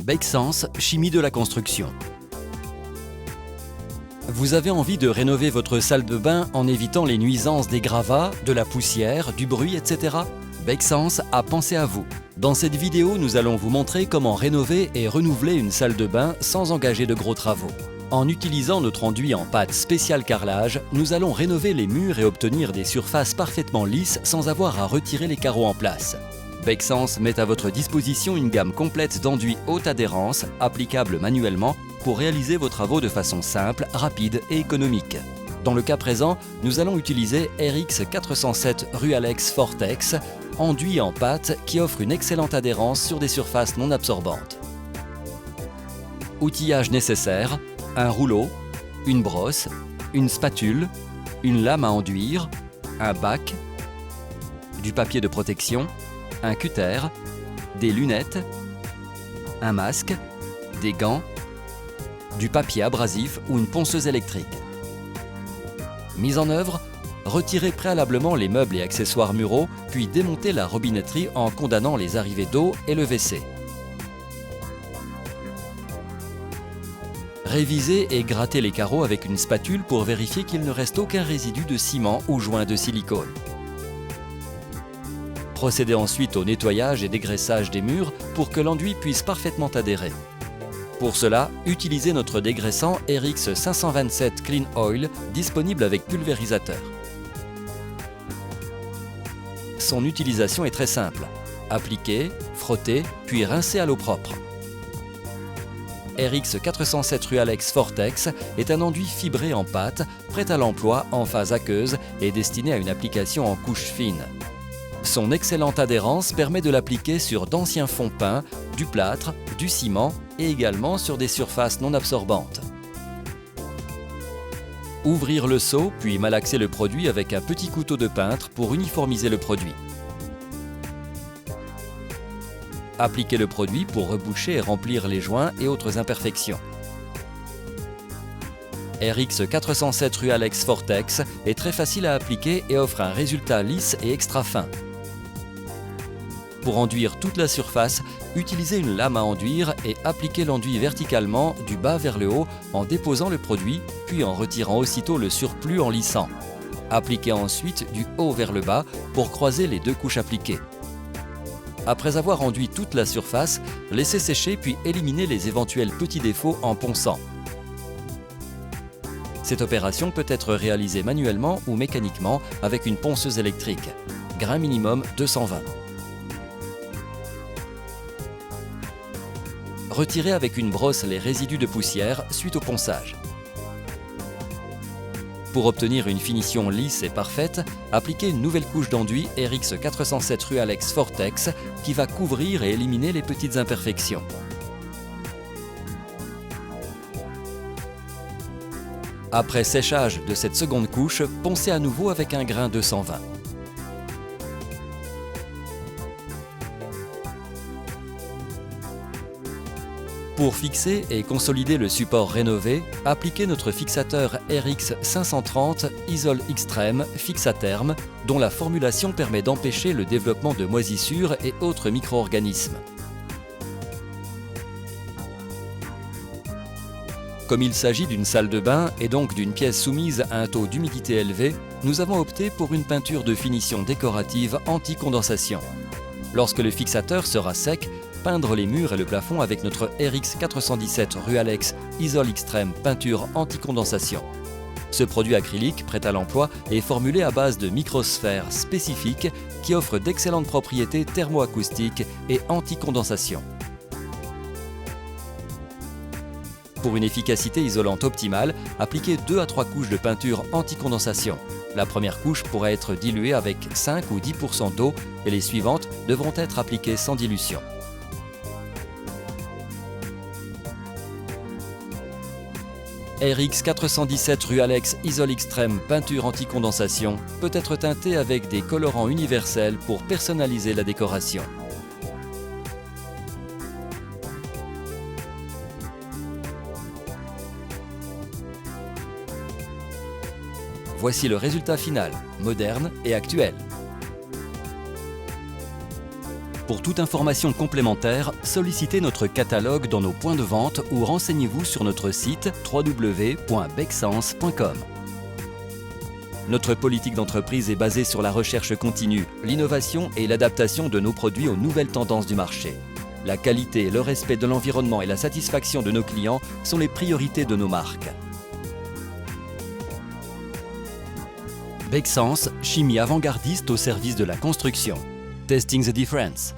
Bakesense, chimie de la construction. Vous avez envie de rénover votre salle de bain en évitant les nuisances des gravats, de la poussière, du bruit, etc. Bakesense a pensé à vous. Dans cette vidéo, nous allons vous montrer comment rénover et renouveler une salle de bain sans engager de gros travaux. En utilisant notre enduit en pâte spéciale carrelage, nous allons rénover les murs et obtenir des surfaces parfaitement lisses sans avoir à retirer les carreaux en place. Bakesense met à votre disposition une gamme complète d'enduits haute adhérence, applicables manuellement, pour réaliser vos travaux de façon simple, rapide et économique. Dans le cas présent, nous allons utiliser RX 407 Rualex Fortex, enduit en pâte qui offre une excellente adhérence sur des surfaces non absorbantes. Outillage nécessaire: un rouleau, une brosse, une spatule, une lame à enduire, un bac, du papier de protection, un cutter, des lunettes, un masque, des gants, du papier abrasif ou une ponceuse électrique. Mise en œuvre: retirez préalablement les meubles et accessoires muraux, puis démontez la robinetterie en condamnant les arrivées d'eau et le WC. Révisez et grattez les carreaux avec une spatule pour vérifier qu'il ne reste aucun résidu de ciment ou joint de silicone. Procédez ensuite au nettoyage et dégraissage des murs pour que l'enduit puisse parfaitement adhérer. Pour cela, utilisez notre dégraissant RX 527 Clean Oil, disponible avec pulvérisateur. Son utilisation est très simple. Appliquez, frottez, puis rincez à l'eau propre. RX 407 Rualex Fortex est un enduit fibré en pâte, prêt à l'emploi en phase aqueuse et destiné à une application en couche fine. Son excellente adhérence permet de l'appliquer sur d'anciens fonds peints, du plâtre, du ciment et également sur des surfaces non absorbantes. Ouvrir le seau puis malaxer le produit avec un petit couteau de peintre pour uniformiser le produit. Appliquez le produit pour reboucher et remplir les joints et autres imperfections. RX 407 Rualex Fortex est très facile à appliquer et offre un résultat lisse et extra fin. Pour enduire toute la surface, utilisez une lame à enduire et appliquez l'enduit verticalement du bas vers le haut en déposant le produit, puis en retirant aussitôt le surplus en lissant. Appliquez ensuite du haut vers le bas pour croiser les deux couches appliquées. Après avoir enduit toute la surface, laissez sécher puis éliminez les éventuels petits défauts en ponçant. Cette opération peut être réalisée manuellement ou mécaniquement avec une ponceuse électrique. Grain minimum 220. Retirez avec une brosse les résidus de poussière suite au ponçage. Pour obtenir une finition lisse et parfaite, appliquez une nouvelle couche d'enduit RX 407 Rualex Fortex qui va couvrir et éliminer les petites imperfections. Après séchage de cette seconde couche, poncez à nouveau avec un grain 220. Pour fixer et consolider le support rénové, appliquez notre fixateur RX 530 Isol Extreme Fixe à terme, dont la formulation permet d'empêcher le développement de moisissures et autres micro-organismes. Comme il s'agit d'une salle de bain et donc d'une pièce soumise à un taux d'humidité élevé, nous avons opté pour une peinture de finition décorative anti-condensation. Lorsque le fixateur sera sec, peindre les murs et le plafond avec notre RX 417 Rualex Isol Extreme peinture anti-condensation. Ce produit acrylique prêt à l'emploi est formulé à base de microsphères spécifiques qui offrent d'excellentes propriétés thermoacoustiques et anti-condensation. Pour une efficacité isolante optimale, appliquez 2 à 3 couches de peinture anti-condensation. La première couche pourra être diluée avec 5 ou 10% d'eau et les suivantes devront être appliquées sans dilution. RX 417 Rualex Isol Extreme peinture anti-condensation peut être teintée avec des colorants universels pour personnaliser la décoration. Voici le résultat final, moderne et actuel. Pour toute information complémentaire, sollicitez notre catalogue dans nos points de vente ou renseignez-vous sur notre site www.becsense.com. Notre politique d'entreprise est basée sur la recherche continue, l'innovation et l'adaptation de nos produits aux nouvelles tendances du marché. La qualité, le respect de l'environnement et la satisfaction de nos clients sont les priorités de nos marques. Becsense, chimie avant-gardiste au service de la construction. Testing the difference.